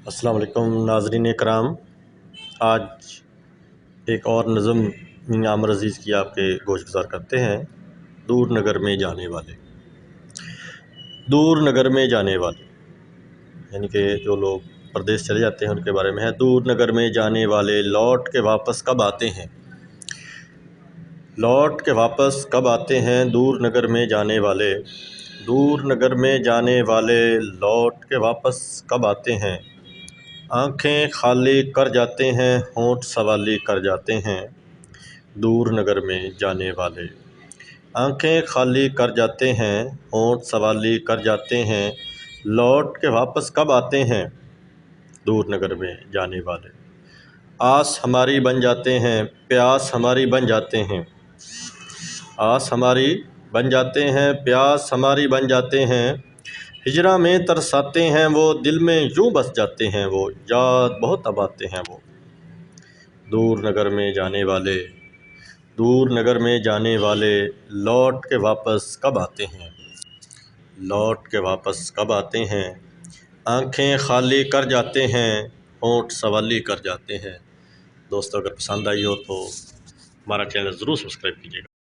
السلام علیکم ناظرین کرام، آج ایک اور نظم عامر عزیز کی آپ کے گوش گزار کرتے ہیں۔ دور نگر میں جانے والے، دور نگر میں جانے والے، یعنی کہ جو لوگ پردیس چلے جاتے ہیں ان کے بارے میں ہے۔ دور نگر میں جانے والے لوٹ کے واپس کب آتے ہیں، لوٹ کے واپس کب آتے ہیں۔ دور نگر میں جانے والے، دور نگر میں جانے والے لوٹ کے واپس کب آتے ہیں۔ آنکھیں خالی کر جاتے ہیں، ہونٹ سوالی کر جاتے ہیں۔ دور نگر میں جانے والے آنکھیں خالی کر جاتے ہیں، ہونٹ سوالی کر جاتے ہیں۔ لوٹ کے واپس کب آتے ہیں دور نگر میں جانے والے۔ آس ہماری بن جاتے ہیں، پیاس ہماری بن جاتے ہیں۔ آس ہماری بن جاتے ہیں، پیاس ہماری بن جاتے ہیں۔ ہجراں میں ترساتے ہیں وہ، دل میں یوں بس جاتے ہیں وہ، یاد بہت اب آتے ہیں وہ۔ دور نگر میں جانے والے، دور نگر میں جانے والے لوٹ کے واپس کب آتے ہیں، لوٹ کے واپس کب آتے ہیں۔ آنکھیں خالی کر جاتے ہیں، ہونٹ سوالی کر جاتے ہیں۔ دوستو اگر پسند آئی ہو تو ہمارا چینل ضرور سبسکرائب کیجیے گا۔